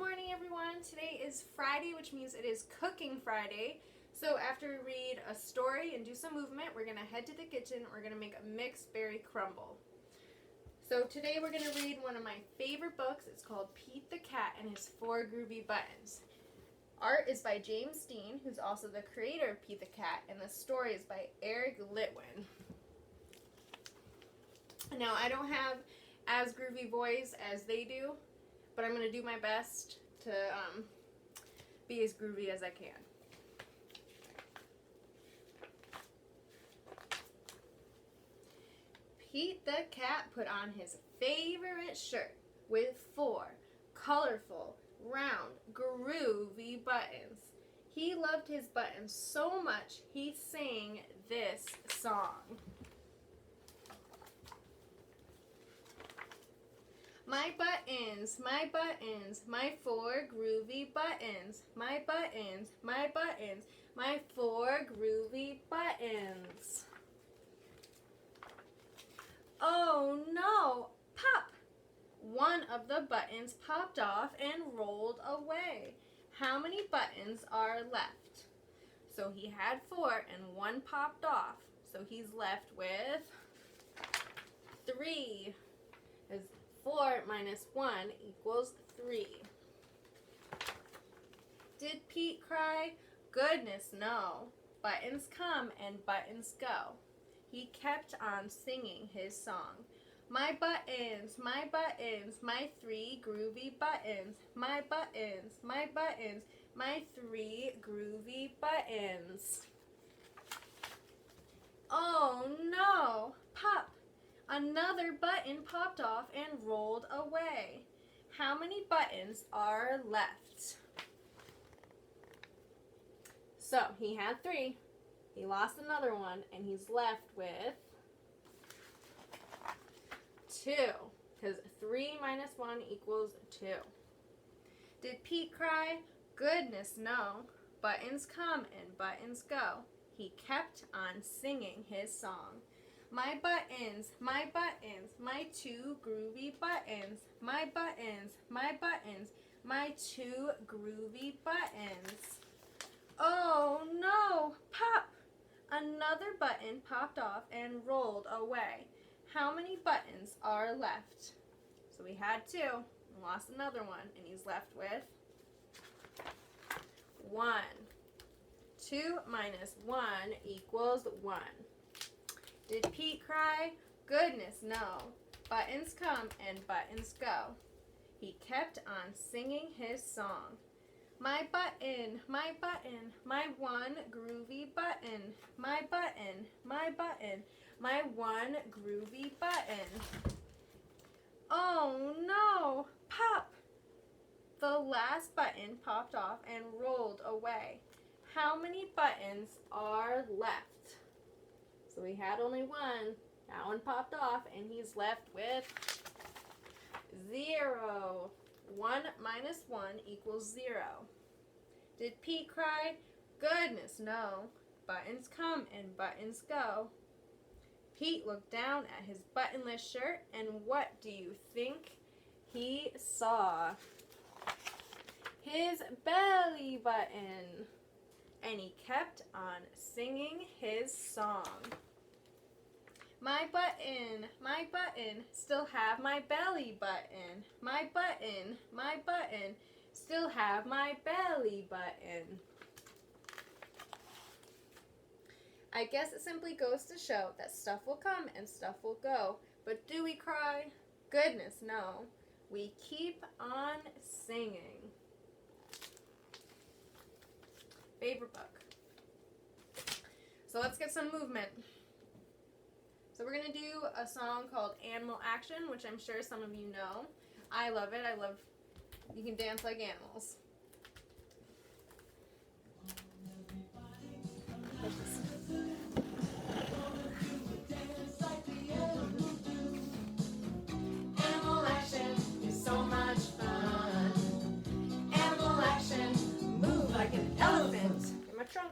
morning, everyone. Today is Friday, which means it is Cooking Friday. So after we read a story and do some movement, we're going to head to the kitchen. We're going to make a mixed berry crumble. So today we're going to read one of my favorite books. It's called Pete the Cat and His 4 Groovy Buttons. Art is by James Dean, who's also the creator of Pete the Cat, and the story is by Eric Litwin. Now, I don't have as groovy voice as they do, but I'm going to do my best to be as groovy as I can. Pete the Cat put on his favorite shirt with 4 colorful, round, groovy buttons. He loved his buttons so much he sang this song. My buttons, my 4 groovy buttons. My buttons, my 4 groovy buttons. Oh no, pop! One of the buttons popped off and rolled away. How many buttons are left? So he had 4 and 1 popped off. So he's left with 3. 4 minus 1 equals 3. Did Pete cry? Goodness, no. Buttons come and buttons go. He kept on singing his song. My buttons, my 3 groovy buttons. My buttons, my 3 groovy buttons. Oh no! Pop! Another button popped off and rolled away. How many buttons are left? So he had 3. He lost another one, and he's left with 2. Because 3 minus 1 equals 2. Did Pete cry? Goodness, no. Buttons come and buttons go. He kept on singing his song. My buttons, my 2 groovy buttons. My buttons, my 2 groovy buttons. Oh no, pop! Another button popped off and rolled away. How many buttons are left? So we had 2 and lost another one, and he's left with 1. 2 minus 1 equals 1. Did Pete cry? Goodness, no. Buttons come and buttons go. He kept on singing his song. My button, my 1 groovy button. My button, my 1 groovy button. Oh no, pop! The last button popped off and rolled away. How many buttons are left? So we had only 1. That one popped off, and he's left with 0. 1 minus 1 equals 0. Did Pete cry? Goodness, no. Buttons come and buttons go. Pete looked down at his buttonless shirt, and what do you think he saw? His belly button. And he kept on singing his song. My button, still have my belly button. My button, still have my belly button. I guess it simply goes to show that stuff will come and stuff will go. But do we cry? Goodness, no. We keep on singing. Favorite book. So let's get some movement. So we're going to do a song called Animal Action, which I'm sure some of you know. I love it. You can dance like animals. Animal action is so much fun. Animal action, move like an elephant. In my trunk.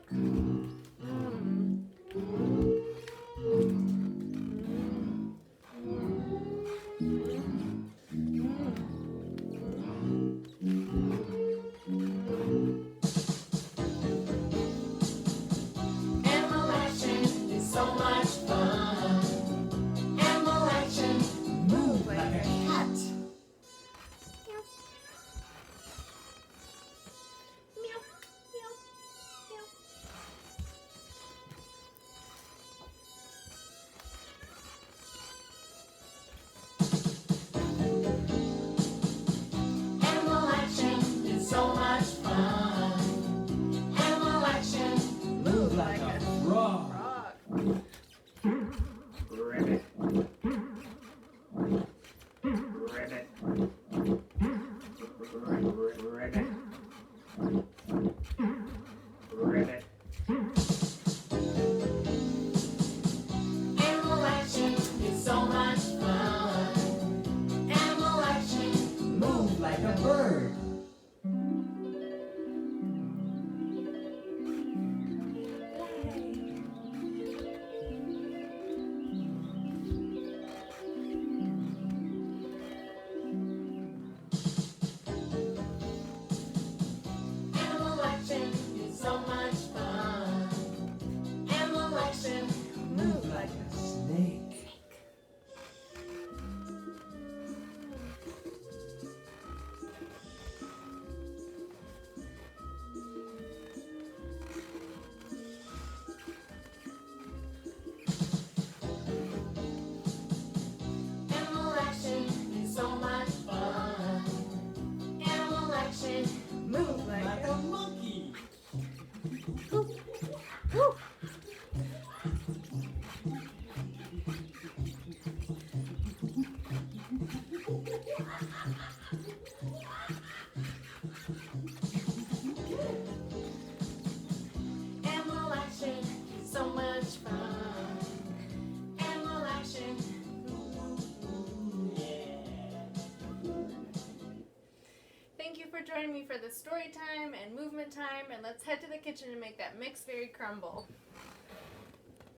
Move like a monkey. Woo. Woo. Animal action, so much fun. Animal action. Thank you for joining me for the story time and movement time, and let's head to the kitchen and make that mixed berry crumble.